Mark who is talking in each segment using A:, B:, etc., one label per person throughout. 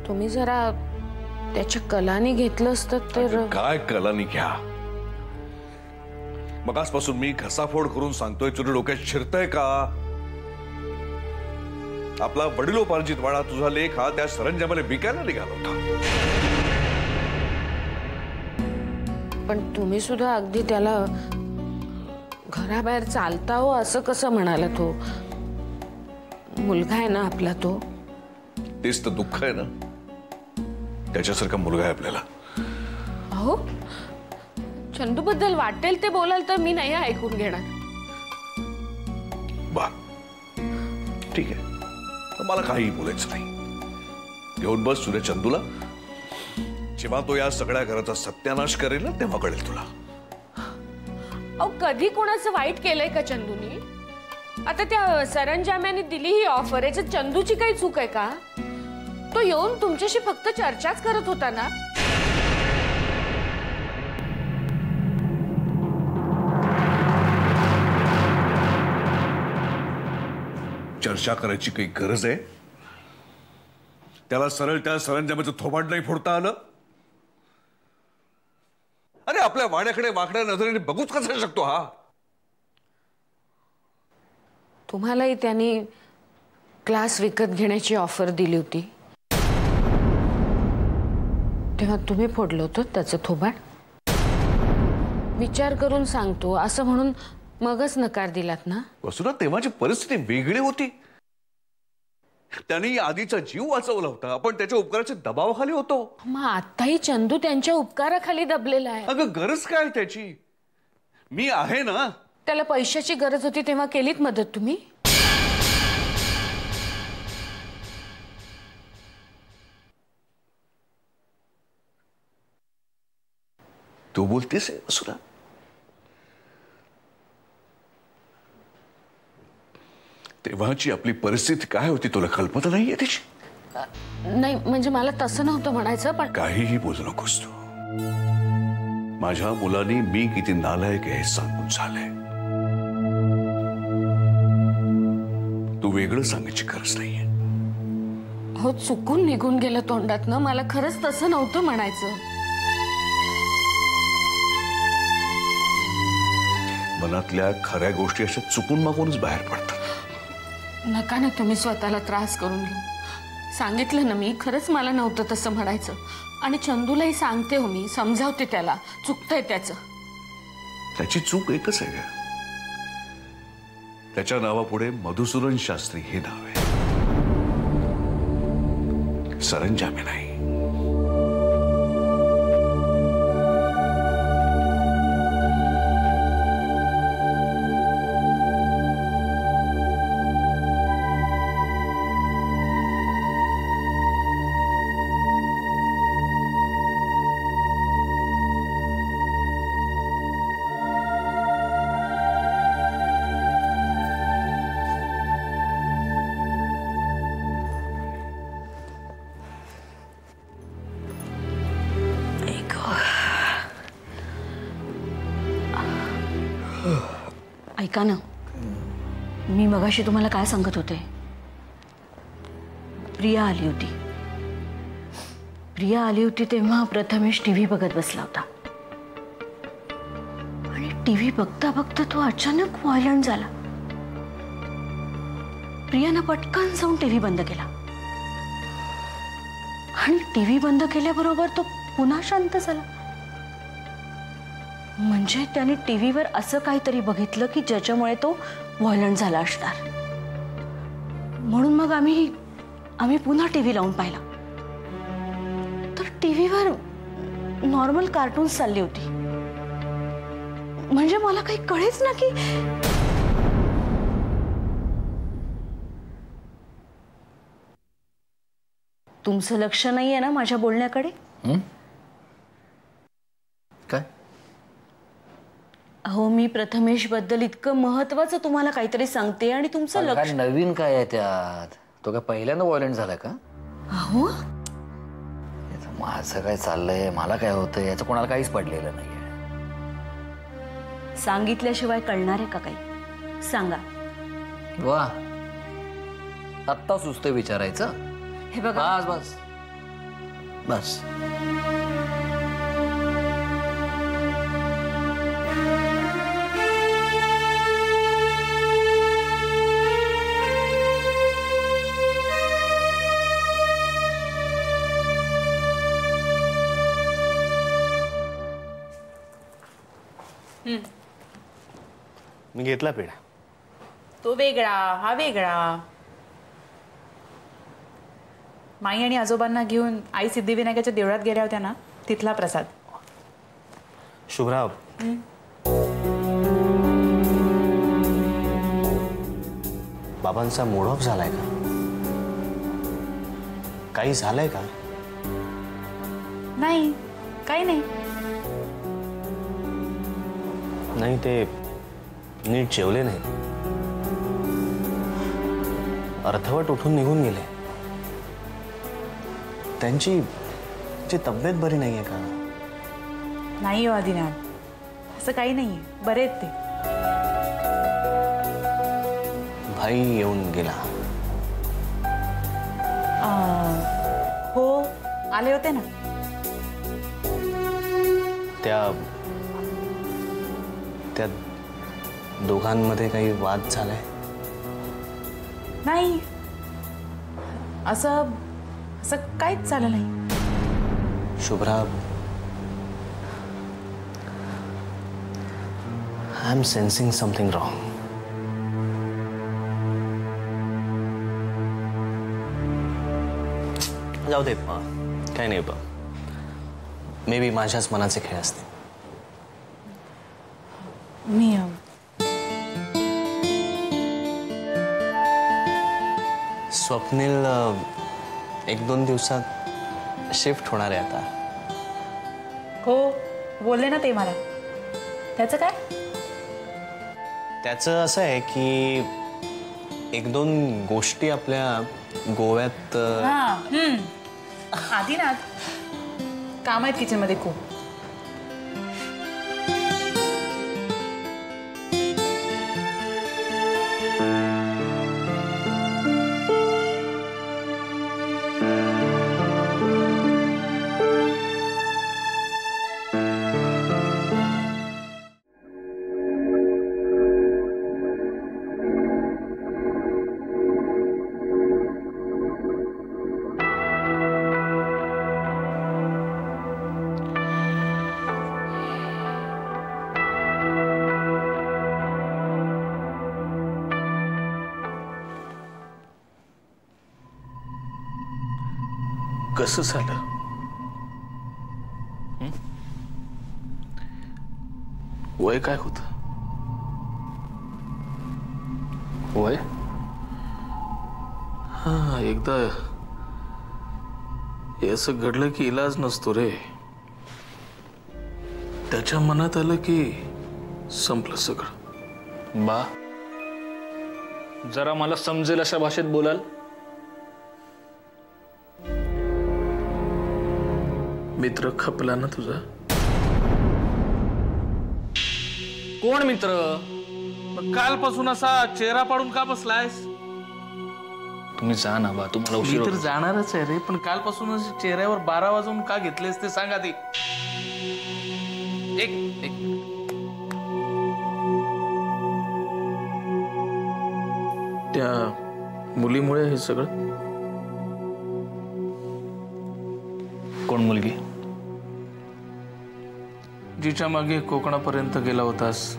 A: तुम्ही जरा त्याच्या कलानी घेतलं असतं तर.
B: काय कलानी घ्या? मग आजपासून मी घसाफोड करून सांगतोय, तुझ्या डोक्यात शिरतंय का? आपला वडिलोपार्जित वाडा तुझा लेख हा त्या सरंजामाला विकायला निघाला होता.
A: पण तुम्ही सुद्धा अगदी त्याला घराबाहेर चालता हो असं कसं म्हणाला? तो मुलगा आहे ना आपला. तो
B: तेच तर दुःख आहे ना, त्याच्यासारखा मुलगा आहे आपल्याला.
A: अहो, चंदू बद्दल वाटेल ते बोलाल तर मी नाही ऐकून घेणार.
B: बा ठीक आहे, मला काही बोलायचं नाही. घेऊन बस तुझ्या चंदूला. जेव्हा तो या सगळ्या घराचा सत्यानाश करेल ना तेव्हा कळेल तुला.
A: अहो, कधी कोणाचं वाईट केलंय का चंदूनी? आता त्या सरंजाम्याने दिली ही ऑफर, याच्यात चंदूची काही चूक आहे का? तो येऊन तुमच्याशी फक्त चर्चाच करत होता ना.
B: चर्चा करायची काही गरज आहे? त्याला सरळ त्या सरंजामाचं थोबाड नाही फोडता आलं? अरे आपल्या वाड्याकडे वाकड्या नजरेने बघूच कसा शकतो हा?
A: तुम्हालाही त्यांनी क्लास विकत घेण्याची ऑफर दिली होती तेव्हा तुम्ही फोडलं होतं त्याचं थोबाड. विचार करून सांगतो असं म्हणून मगच नकार दिलात ना?
B: वसुधा, तेव्हाची परिस्थिती वेगळी होती. त्यांनी आधीचा जीव वाचवला होता, आपण त्याच्या उपकाराच्या दबावाखाली होतो.
A: मग आताही चंदू त्यांच्या उपकाराखाली दबलेला आहे.
B: अगं गरज काय त्याची? मी आहे ना.
A: त्याला पैशाची गरज होती तेव्हा केलीत मदत तुम्ही?
B: तू बोलतेस वसुधा? तेव्हाची आपली परिस्थिती काय होती तुला कल्पना नाहीये त्याची?
A: नाही म्हणजे मला तसं नव्हतं म्हणायचं. पण
B: काहीही बोलू नकोस तू. माझ्या मुलांनी मी किती नालायक आहे सांगून झालंय. तू वेगळं सांगायची गरज नाहीये.
A: हो, चुकून निघून गेलं तोंडातनं. मला खरंच तसं नव्हतं म्हणायचं.
B: मनातल्या खऱ्या गोष्टी अशा चुकून मागूनच बाहेर पडतात.
A: नका ना तुम्ही स्वतःला त्रास करून घेऊ. सांगितलं ना मी, खरंच मला नव्हतं तसं म्हणायचं. आणि चंदूलाही सांगते हो मी, समजावते त्याला. चुकतंय त्याचं.
B: त्याची चूक एकच आहे का? त्याच्या नावापुढे मधुसूदन शास्त्री हे नाव आहे, सरंजामे नाही.
C: ऐका ना, मी मगाशी तुम्हाला काय सांगत होते? प्रिया आली होती. प्रिया आली होती तेव्हा प्रथमेश टीव्ही बघत बसला होता. आणि टीव्ही बघता बघता तो अचानक व्हायलंट झाला. प्रियानं पटकन जाऊन टीव्ही बंद केला. आणि टीव्ही बंद केल्याबरोबर तो पुन्हा शांत झाला. म्हणजे त्याने टीव्हीवर असं काहीतरी बघितलं की ज्याच्यामुळे तो व्हायलंट झाला असणार. म्हणून मग आम्ही पुन्हा टीव्ही लावून पाहिला तर टीव्हीवर नॉर्मल कार्टून्स चालली होती. म्हणजे मला काही कळेच ना की तुमचं लक्ष नाहीये ना माझ्या बोलण्याकडे?
D: काय?
C: अहो, मी प्रथमेश बद्दल इतकं महत्वाचं तुम्हाला काहीतरी सांगते आणि तुमचं लक्ष.
D: नवीन काय आहे त्यात? तो काय पहिल्यांदा व्हायलंट झालाय का?
C: अहो,
D: माझं काय चाललंय, मला काय होतंय याचं कोणाला काहीच पडलेलं नाहीये.
C: सांगितल्याशिवाय कळणार आहे का काही? सांगा.
D: वा, आत्ता सुचतं विचारायचं.
C: हे बघा,
D: बस बस, बस. मी घेतला पेढा.
E: तो वेगळा हा वेगळा. माई आणि आजोबांना घेऊन आई सिद्धिविनायकाच्या देवळात गेल्या होत्या ना, तिथला प्रसाद.
F: शुभ्रा, बाबांचा मूड ऑफ झालाय का? काही झालंय का?
E: नाही, काही नाही.
F: नाही, ते नीट जेवले नाही, अर्धवट उठून निघून गेले. त्यांची तब्येत बरी नाहीये का?
E: नाही हो आदिनाथ, असं काही नाहीये, बरे आहेत ते.
F: भाई येऊन गेला.
E: हो, आले होते ना.
F: त्या दोघांमध्ये काही वाद झालाय?
E: नाही, असं काहीच झालं नाही.
F: Shubhra, I am sensing something wrong. जाऊ दे, काही नाही. मे बी माझ्याच मनाचे खेळ असते.
E: मी
F: स्वप्नील 1-2 दिवसात शिफ्ट होणार आहे आता.
E: हो, बोलले ना ते मला. त्याचं काय?
F: त्याचं असं आहे की 1-2 गोष्टी आपल्या गोव्यात.
E: आदिनाथ, काम आहेत किचनमध्ये खूप.
B: कसं झालं? वय काय होत?
G: वय? हा, एकदा हे असं घडलं की इलाज नसतो रे. त्याच्या मनात आलं की संपलं सगळं.
D: बा, जरा मला समजेल अशा भाषेत बोलाल?
G: मित्र खपला ना तुझा?
D: कोण मित्र?
G: कालपासून असा चेहरा पाडून का बसलायस?
D: तुम्ही जा ना बा, तुम्हाला
G: मी
D: उशीर
G: तर
D: होतो.
G: जाणारच आहे रे, पण कालपासून चेहऱ्यावर 12 वाजून का घेतलेस ते सांग आधी. एक त्या मुलीमुळे हे सगळं?
D: कोण मुलगी?
G: जिच्या मागे कोकणापर्यंत गेला होतास,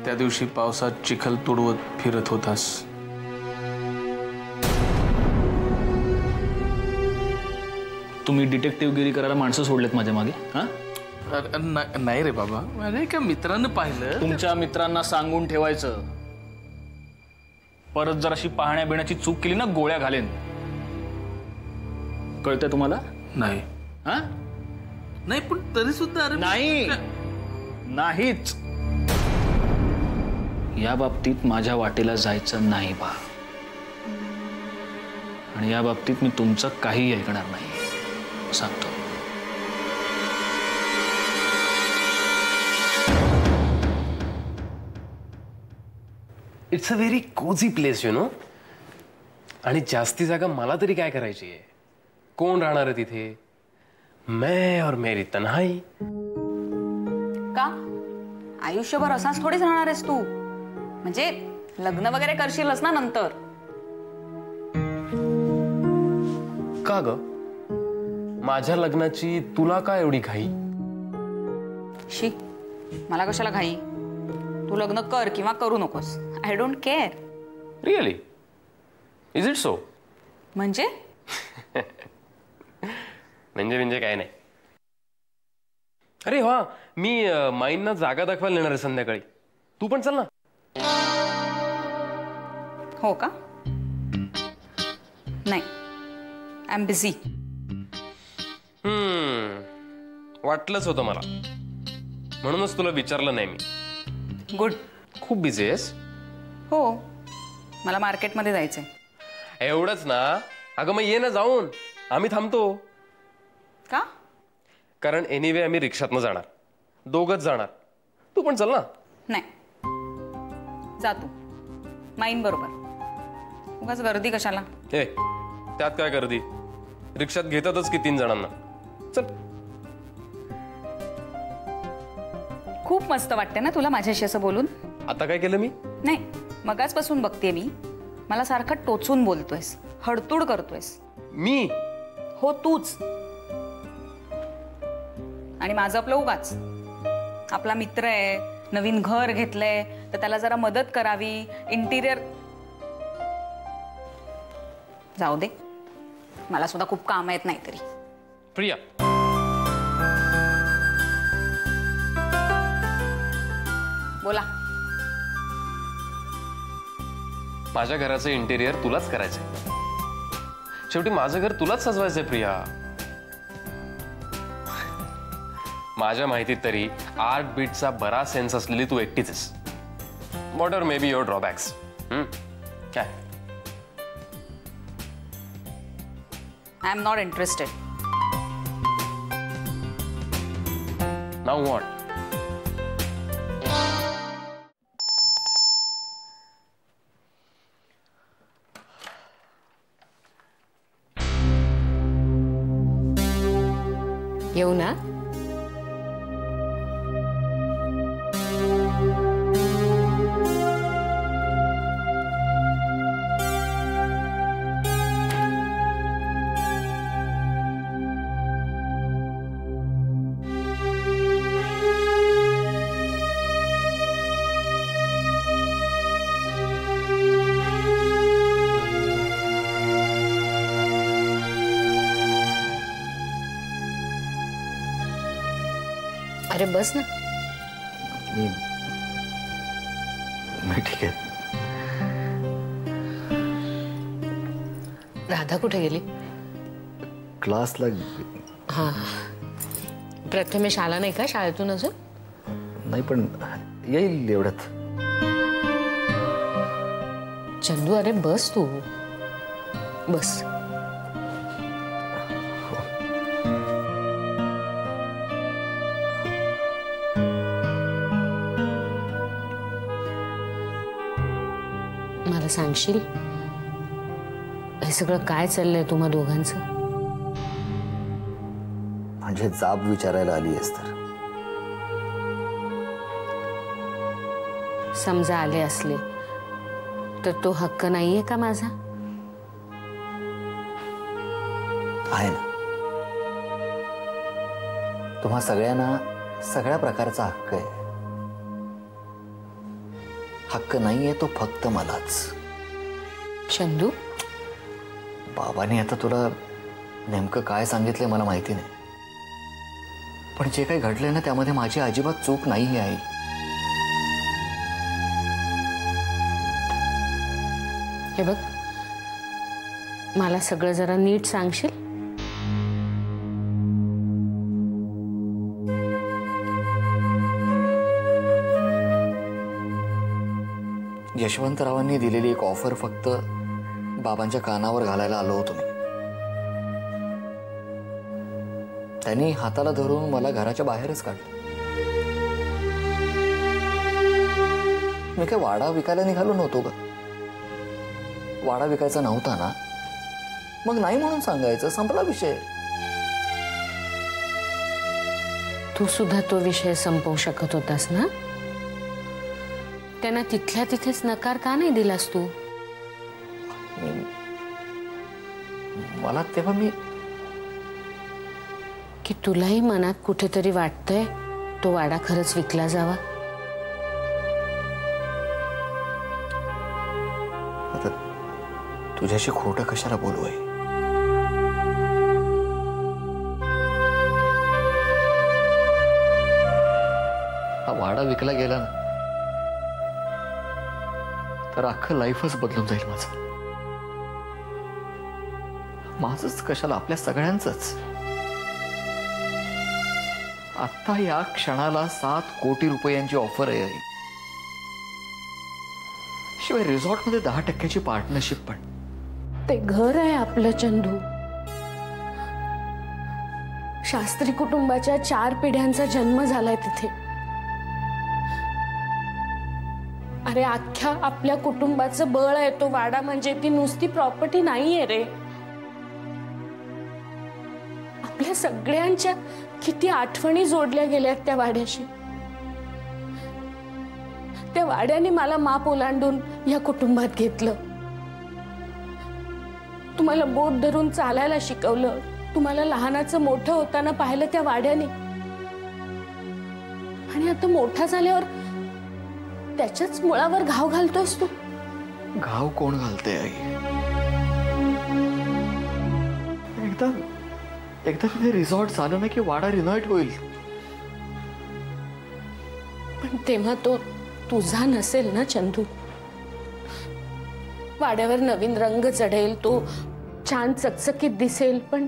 G: त्या दिवशी पावसात चिखल तुडवत फिरत होतास.
D: तुम्ही डिटेक्टिव्हगिरी करायला माणसं सोडलेत माझ्या मागे? हा,
G: नाही रे बाबा, माझ्या एका मित्रानं पाहिलं.
D: तुमच्या मित्रांना सांगून ठेवायचं, परत जर अशी पाहण्या बिण्याची चूक केली ना, गोळ्या घालेन. कळतंय तुम्हाला?
G: नाही.
D: हा,
G: नाही, पण तरी सुद्धा
D: नाही, नाहीच. या बाबतीत माझ्या वाटेला जायचं नाही बा, आणि या बाबतीत मी तुमचं काही ऐकणार नाही, सांगतो.
H: It's a very cosy place, you know. आणि जास्ती जागा मला तरी काय करायची आहे? कोण राहणार आहे तिथे? मैं और मेरी तन्हाई.
C: का आयुष्यभर असाच थोडीच राहणार आहेस तू? म्हणजे लग्न वगैरे करशीलच ना नंतर?
H: का ग? माझ्या लग्नाची तुला का एवढी घाई?
C: शी, मला कशाला घाई? तू लग्न कर किंवा करू नकोस, I don't care.
H: Really? Is it so?
C: म्हणजे
H: म्हणजे काय नाही. अरे वा, मी माईंना जागा दाखवायला नेणार आहे संध्याकाळी. तू पण चल ना.
C: हो का? नाही, आय एम बिझी.
H: वाटलंच होतं मला, म्हणूनच तुला विचारलं नाही मी.
C: गुड.
H: खूप बिझी आहेस?
C: हो, मला मार्केटमध्ये जायचंय.
H: एवढंच ना? अगं मग ये ना जाऊन, आम्ही थांबतो.
C: का?
H: कारण एनिवे आम्ही रिक्षातनं जाणार, दोघंच जाणार. तू पण चल ना.
C: नाही, जा तू माईन बरोबर. उगाच गर्दी कशाला?
H: ए, त्यात काय गर्दी? रिक्षात घेतातच की 3 जणांना. चल.
C: खूप मस्त वाटते ना तुला माझ्याशी असं बोलून?
H: आता काय केलं मी?
C: नाही, मगाचपासून बघतेय मी, मला सारखं टोचून बोलतोयस, हडतूड करतोयस.
H: मी?
C: हो, तूच. आणि माझं आपलं उगाच. आपला मित्र आहे, नवीन घर घेतलंय, तर त्याला जरा मदत करावी. इंटिरियर जाऊ दे, मला सुद्धा खूप काम आहेत नाहीतरी.
H: प्रिया,
C: बोला.
H: माझ्या घराचं इंटेरियर तुलाच करायचंय. शेवटी माझं घर तुलाच सजवायचंय प्रिया. माझ्या माहितीत तरी आर्ट बीटचा बराच सेन्स असलेली तू एकटीच आहेस. What are may be your drawbacks? काय?
C: I am not interested.
H: Now what?
A: येऊ ना? अरे बस ना.
I: मी ठीक आहे.
A: राधा कुठे गेली?
I: क्लासला.
A: हा, प्रथमेश आला नाही का शाळेतून अजून?
I: नाही, पण येईल एवढ्यात.
A: चंदू, अरे बस तू, बस. मला सांगशील हे सगळं काय चाललंय तुम्हा दोघांचं?
I: म्हणजे जाब विचारायला आली आहेस तर?
A: समजा आले असले तर तो हक्क नाहीये का माझा?
I: आहे ना. तुम्हा सगळ्यांना सगळ्या प्रकारचा हक्क आहे. हक्क नाहीये तो फक्त मलाच.
A: चंदू,
I: बाबांनी आता तुला नेमकं काय सांगितलंय मला माहिती नाही, पण जे काही घडलंय ना त्यामध्ये माझी अजिबात चूक नाही आहे.
A: हे बघ, मला सगळं जरा नीट सांगशील?
I: यशवंतरावांनी दिलेली एक ऑफर फक्त बाबांच्या कानावर घालायला आलो होतो मी. त्यांनी हाताला धरून मला घराच्या बाहेरच काढलं. मी काय वाडा विकायला निघालो नव्हतो का? वाडा विकायचा नव्हता ना, मग नाही म्हणून सांगायचं, संपला विषय.
A: तू सुद्धा तो विषय संपवू शकत होतास ना? त्यांना तिथल्या तिथेच नकार का नाही दिलास तू?
I: मला तेव्हा मी
A: की तुलाही मनात कुठेतरी वाटतंय तो वाडा खरंच विकला जावा.
I: आता तुझ्याशी खोटं कशाला बोलू आहे? हा वाडा विकला गेला ना तर अख्खं लाईफच बदलून जाईल माझं. माझंच कशाला, आपल्या सगळ्यांचंच. आता या क्षणाला 7 कोटी रुपयांची ऑफर आहे. शिवाय रिसॉर्ट मध्ये 10% पार्टनरशिप पण.
A: ते घर आहे आपलं चंदू. शास्त्री कुटुंबाच्या 4 पिढ्यांचा जन्म झालाय तिथे. अरे अख्ख्या आपल्या कुटुंबाचं बळ आहे तो वाडा. म्हणजे ती नुसती प्रॉपर्टी नाहीये रे. आपल्या सगळ्यांच्या किती आठवणी जोडल्या गेल्यात त्या वाड्याशी. त्या वाड्याने मला माप ओलांडून या कुटुंबात घेतलं. तुम्हाला बोट धरून चालायला शिकवलं. तुम्हाला लहानाचं मोठं होताना पाहिलं त्या वाड्याने. आणि आता मोठा झाल्यावर त्याच्याच मुळावर घाव घालतोस तू.
I: घाव कोण घालते आई? एकदा तिथे रिसॉर्ट झालं ना की वाडा रिनोव्हेट होईल.
A: पण तेव्हा तो तुझा नसेल ना चंदू. वाड्यावर नवीन रंग चढेल, तो छान चकचकीत दिसेल, पण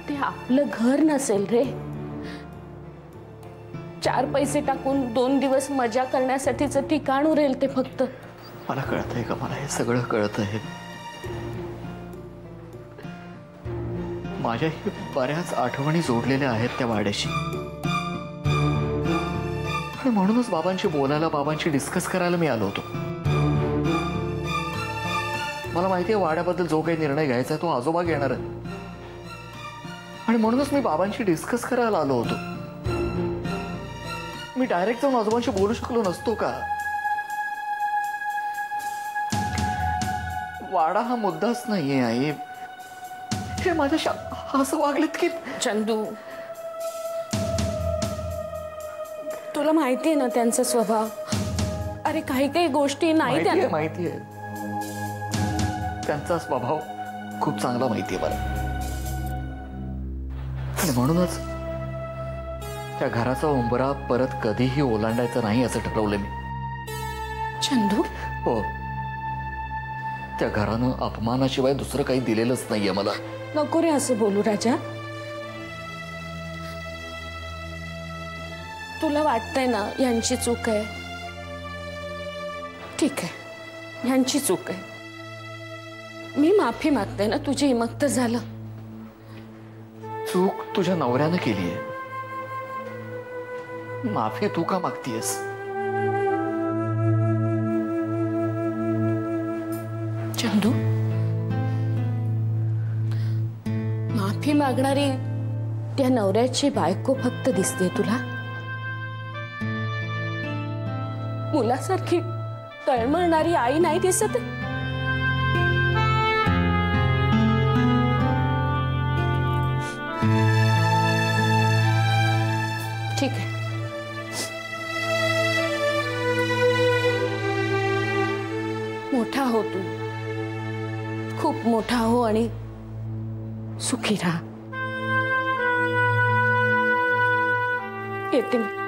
A: ते आपलं घर नसेल रे. 4 पैसे टाकून 2 दिवस मजा करण्यासाठीच ठिकाण उरेल ते फक्त.
I: मला कळतंय का? मला हे सगळं कळतंय. माझ्याही बऱ्याच आठवणी जोडलेल्या आहेत त्या वाड्याशी. आणि म्हणूनच बाबांशी बोलायला, बाबांशी डिस्कस करायला मी आलो होतो. मला माहिती आहे वाड्याबद्दल जो काही निर्णय घ्यायचा आहे तो आजोबा घेणार आहे. आणि म्हणूनच मी बाबांशी डिस्कस करायला आलो होतो. मी डायरेक्ट जाऊन आजोबांशी बोलू शकलो नसतो का? वाडा हा मुद्दाच नाहीये आई. हे माझ्या असं वागलेत की.
A: चंदू, तुला माहिती आहे ना त्यांचा स्वभाव. अरे काही काही गोष्टी नाही त्यांना
I: माहिती आहे. त्यांचा स्वभाव खूप चांगला माहिती आहे मला. आणि म्हणूनच त्या घराचा उंबरा परत कधीही ओलांडायचा नाही असं ठरवलं मी.
A: चंदू,
I: हो, त्या घरानं अपमानाशिवाय दुसरं काही दिलेलंच नाहीये मला.
A: नको रे असं बोलू राजा. तुला वाटतंय ना यांची चूक आहे. ठीक आहे, यांची चूक आहे. मी माफी मागते ना तुझी. मग तर झालं.
I: चूक तुझ्या नवऱ्यानं केली आहे. माफी तू का मागतीयस?
A: चंदू, माफी मागणारी त्या नवऱ्याची बायको फक्त दिसते तुला. मुलासारखी तळमळणारी आई नाही दिसत. ठीक आहे, मोठा हो तू. खूप मोठा हो आणि सुखी राहा. येते मी.